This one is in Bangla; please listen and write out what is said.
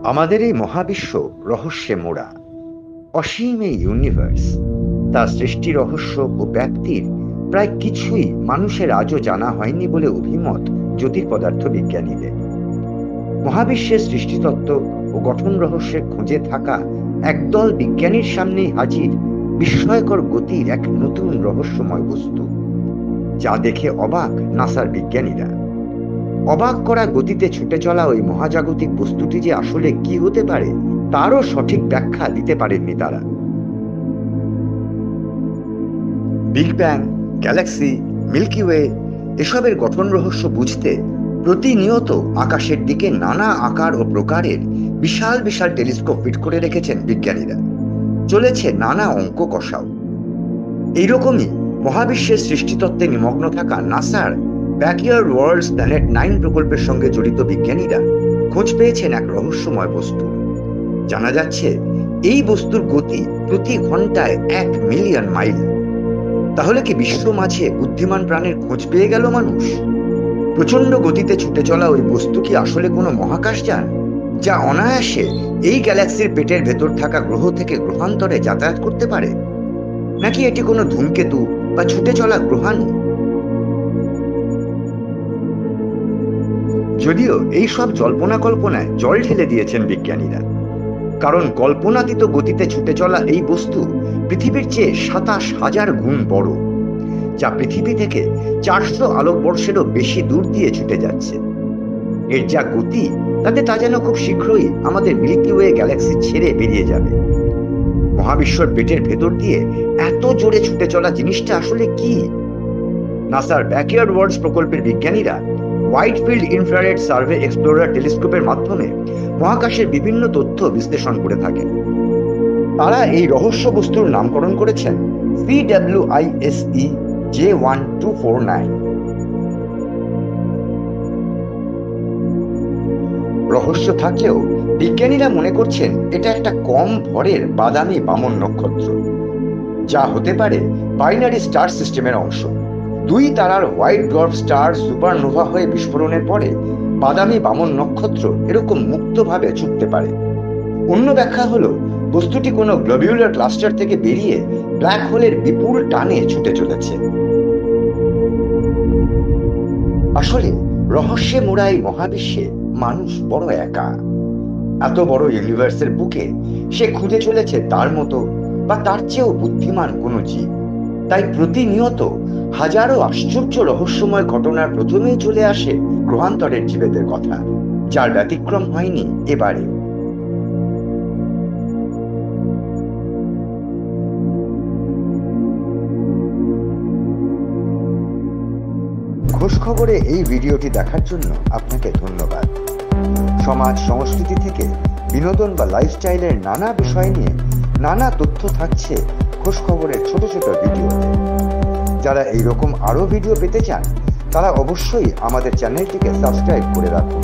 আমাদের এই মহাবিশ্ব রহস্যে মোড়া। অসীম এই ইউনিভার্স, তার সৃষ্টি রহস্য ও ব্যাপ্তির প্রায় কিছুই মানুষের আজও জানা হয়নি বলে অভিমত জ্যোতির্পদার্থ বিজ্ঞানীদের। মহাবিশ্বের সৃষ্টিতত্ত্ব ও গঠন রহস্যের খোঁজে থাকা একদল বিজ্ঞানীর সামনেই হাজির বিস্ময়কর গতির এক নতুন রহস্যময় বস্তু, যা দেখে অবাক নাসার বিজ্ঞানীরা। অবাক করা গতিতে ছুটে চলা ওই মহাজাগতিক বস্তুটি যে আসলে কি হতে পারে তারও সঠিক ব্যাখ্যা দিতে পারেননি তারা। Big bang, galaxy, milky way এসবের গঠন রহস্য বুঝতে প্রতিনিয়ত আকাশের দিকে নানা আকার ও প্রকারের বিশাল বিশাল টেলিস্কোপ ফিট করে রেখেছেন বিজ্ঞানীরা। চলেছে নানা অঙ্ক কষাও। এইরকমই মহাবিশ্বের সৃষ্টিতত্ত্বে নিমগ্ন থাকা নাসার ব্যাকইয়ার্ড ওয়ার্ল্ডস প্ল্যানেট 9 প্রকল্পের সঙ্গে জড়িত বিজ্ঞানীরা খোঁজ পেয়েছেন এক রহস্যময় বস্তু। জানা যাচ্ছে এই বস্তুর গতি প্রতি ঘন্টায় 1 মিলিয়ন মাইল। তাহলে কি বিশ্ব মাঝে বুদ্ধিমান প্রাণের খোঁজ পেয়ে গেল মানুষ? প্রচন্ড গতিতে ছুটে চলা ওই বস্তু কি আসলে কোনো মহাকাশযান, যা অনায়াসে এই গ্যালাক্সির পেটের ভেতর থাকা গ্রহ থেকে গ্রহান্তরে যাতায়াত করতে পারে? নাকি এটি কোনো ধূমকেতু বা ছুটে চলা গ্রহাণু? যদিও এই সব জল্পনা কল্পনায় জল ঢেলে দিয়েছেন বিজ্ঞানীরা, কারণ কল্পনাতীত গতিতে ছুটে চলা এই বস্তু পৃথিবীর চেয়ে 27,000 গুণ বড়, যা পৃথিবী থেকে 400 আলোকবর্ষেরও বেশি দূর দিয়ে ছুটে যাচ্ছে। এর যা গতি, তাতে তা যেন খুব শীঘ্রই আমাদের মিল্কি ওয়ে গ্যালাক্সি ছেড়ে বেরিয়ে যাবে। মহাবিশ্বর পেটের ভেতর দিয়ে এত জোরে ছুটে চলা জিনিসটা আসলে কি? নাসার ব্যাকইয়ার্ড ওয়ার্ল্ডস প্রকল্পের বিজ্ঞানীরা wide field infrared survey explorer টেলিস্কোপের মাধ্যমে মহাকাশের বিভিন্ন তথ্য বিশ্লেষণ করে থাকেন। তারা এই রহস্য বস্তুর নামকরণ করেছেন CWISE J1249। রহস্য থাকলেও বিজ্ঞানীরা মনে করছেন এটা একটা কম ভরের বাদামি বামন নক্ষত্র, যা হতে পারে বাইনারি স্টার সিস্টেমের অংশ। 2 তারার হোয়াইট ডোয়ার্ফ স্টার সুপারনোভা হয়ে বিস্ফোরণের পরে বাদামি বামন নক্ষত্র এরকম মুক্তভাবে ছুটতে পারে। অন্য ব্যাখ্যা হলো বস্তুটি কোনো গ্লোবিউলার ক্লাস্টার থেকে বেরিয়ে ব্ল্যাক হোলের বিপুল টানে ছুটে চলেছে। আসলে রহস্যে মোড়া এই মহাবিশ্বে মানুষ বড় একা। এত বড় ইউনিভার্সের বুকে সে খুঁজে চলেছে তার মতো বা তার চেয়েও বুদ্ধিমান কোনো জীব। তাই প্রতিনিয়ত হাজারো আশ্চর্য রহস্যময় ঘটনার প্রথমেই চলে আসে গ্রহান্তরের জীবেদের কথা, যার ব্যতিক্রম হয়নি এবারে। খোঁজ খবরে এই ভিডিওটি দেখার জন্য আপনাকে ধন্যবাদ। সমাজ সংস্কৃতি থেকে বিনোদন বা লাইফস্টাইলের নানা বিষয় নিয়ে নানা তথ্য থাকছে খোঁজ খবরের ছোট ছোট ভিডিওতে। যারা এইরকম আরো ভিডিও পেতে চান তারা অবশ্যই আমাদের চ্যানেলটিকে সাবস্ক্রাইব করে রাখুন।